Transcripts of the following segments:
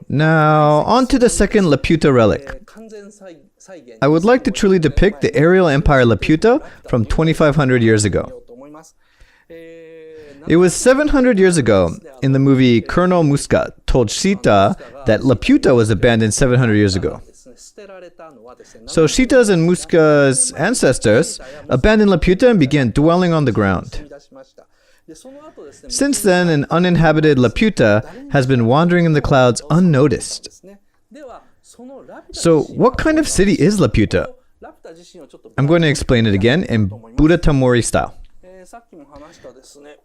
Now, on to the second Laputa relic. I would like to truly depict the aerial empire Laputa from 2,500 years ago. It was 700 years ago in the movie Colonel Muscat told Sita that Laputa was abandoned 700 years ago. So Sita's and Muscat's ancestors abandoned Laputa and began dwelling on the ground. Since then, an uninhabited Laputa has been wandering in the clouds unnoticed. So what kind of city is Laputa? I'm going to explain it again in Buddha Tamori style.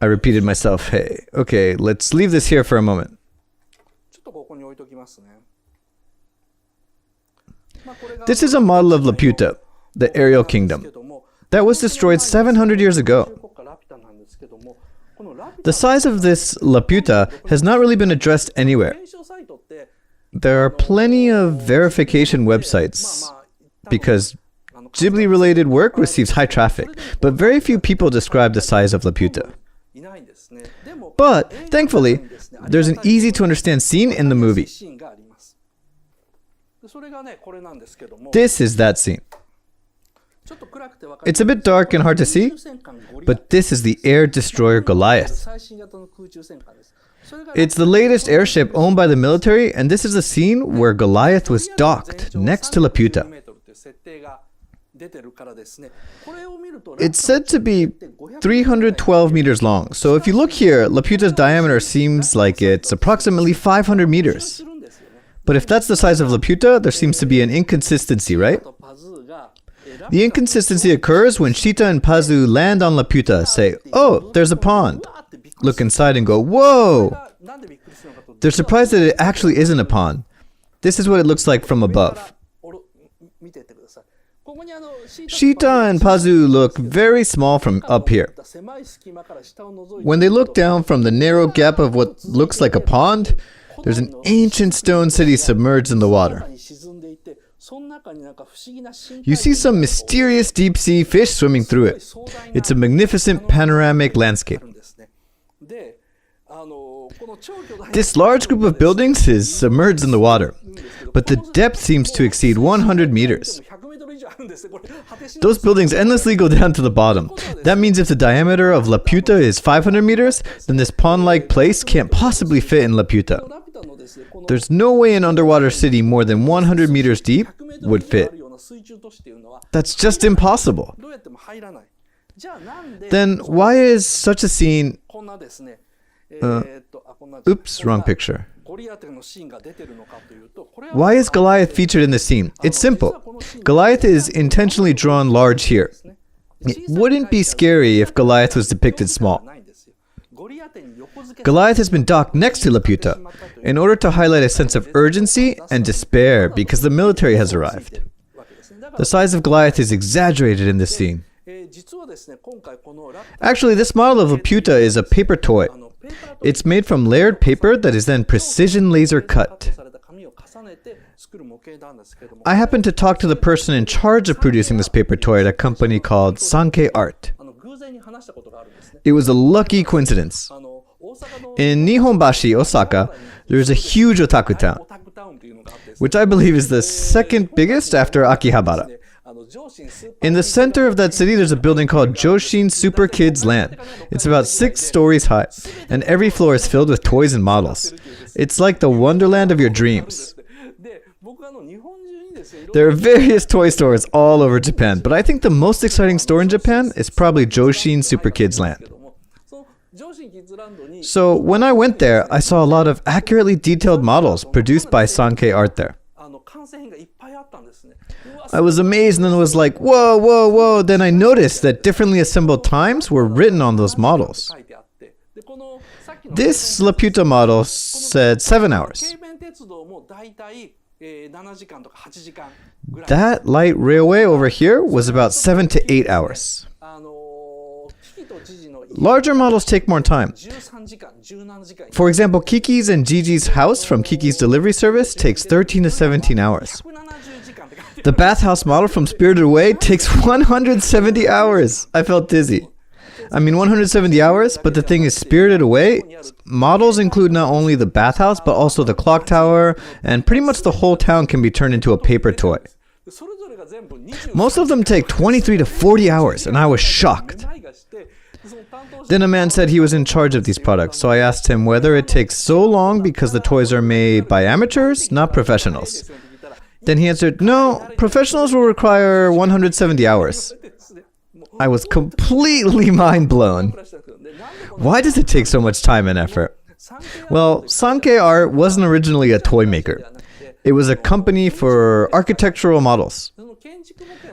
I repeated myself. Hey, okay, let's leave this here for a moment. This is a model of Laputa, the aerial kingdom, that was destroyed 700 years ago. The size of this Laputa has not really been addressed anywhere. There are plenty of verification websites because Ghibli-related work receives high traffic, but very few people describe the size of Laputa. But, thankfully, there's an easy-to-understand scene in the movie. This is that scene. It's a bit dark and hard to see, but this is the air destroyer Goliath. It's the latest airship owned by the military, and this is the scene where Goliath was docked next to Laputa. It's said to be 312 meters long, so if you look here, Laputa's diameter seems like it's approximately 500 meters. But if that's the size of Laputa, there seems to be an inconsistency, right? The inconsistency occurs when Shita and Pazu land on Laputa, say, "Oh, there's a pond." Look inside and go, "Whoa!" They're surprised that it actually isn't a pond. This is what it looks like from above. Shita and Pazu look very small from up here. When they look down from the narrow gap of what looks like a pond, there's an ancient stone city submerged in the water. You see some mysterious deep-sea fish swimming through it. It's a magnificent panoramic landscape. This large group of buildings is submerged in the water, but the depth seems to exceed 100 meters. Those buildings endlessly go down to the bottom. That means if the diameter of Laputa is 500 meters, then this pond-like place can't possibly fit in Laputa. There's no way an underwater city more than 100 meters deep would fit. That's just impossible. Then why is such a scene... oops, wrong picture. Why is Goliath featured in the scene? It's simple. Goliath is intentionally drawn large here. It wouldn't be scary if Goliath was depicted small. Goliath has been docked next to Laputa in order to highlight a sense of urgency and despair because the military has arrived. The size of Goliath is exaggerated in this scene. Actually, this model of Laputa is a paper toy. It's made from layered paper that is then precision laser cut. I happened to talk to the person in charge of producing this paper toy at a company called Sankei Art. It was a lucky coincidence. In Nihonbashi, Osaka, there is a huge otaku town, which I believe is the second biggest after Akihabara. In the center of that city, there's a building called Joshin Super Kids Land. It's about 6 stories high, and every floor is filled with toys and models. It's like the wonderland of your dreams. There are various toy stores all over Japan, but I think the most exciting store in Japan is probably Joshin Super Kids Land. So when I went there, I saw a lot of accurately detailed models produced by Sankei Art there. I was amazed and then was like, whoa, whoa, whoa. Then I noticed that differently assembled times were written on those models. This Laputa model said 7 hours. That light railway over here was about 7 to 8 hours. Larger models take more time. For example, Kiki's and Gigi's house from Kiki's delivery service takes 13 to 17 hours. The bathhouse model from Spirited Away takes 170 hours. I felt dizzy. I mean, 170 hours, but the thing is spirited away. Models include not only the bathhouse, but also the clock tower, and pretty much the whole town can be turned into a paper toy. Most of them take 23 to 40 hours, and I was shocked. Then a man said he was in charge of these products, so I asked him whether it takes so long because the toys are made by amateurs, not professionals. Then he answered, no, professionals will require 170 hours. I was completely mind blown. Why does it take so much time and effort? Well, Sankei Art wasn't originally a toy maker. It was a company for architectural models.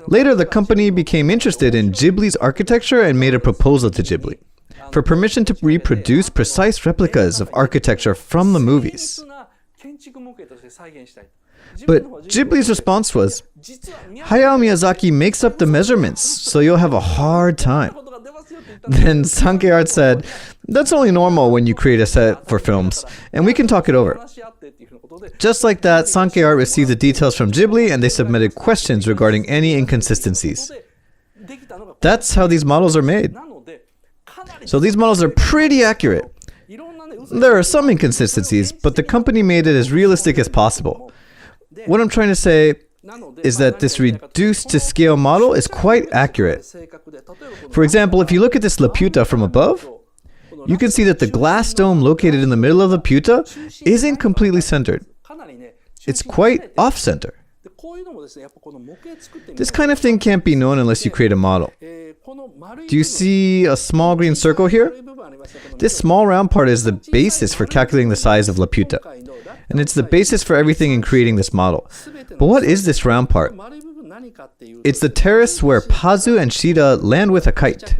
Later, the company became interested in Ghibli's architecture and made a proposal to Ghibli for permission to reproduce precise replicas of architecture from the movies. But Ghibli's response was, Hayao Miyazaki makes up the measurements, so you'll have a hard time. Then Sankei Art said, that's only normal when you create a set for films, and we can talk it over. Just like that, Sankei Art received the details from Ghibli, and they submitted questions regarding any inconsistencies. That's how these models are made. So these models are pretty accurate. There are some inconsistencies, but the company made it as realistic as possible. What I'm trying to say is that this reduced to scale model is quite accurate. For example, if you look at this Laputa from above, you can see that the glass dome located in the middle of the Laputa isn't completely centered. It's quite off-center. This kind of thing can't be known unless you create a model. Do you see a small green circle here? This small round part is the basis for calculating the size of Laputa, and it's the basis for everything in creating this model. But what is this round part? It's the terrace where Pazu and Shida land with a kite.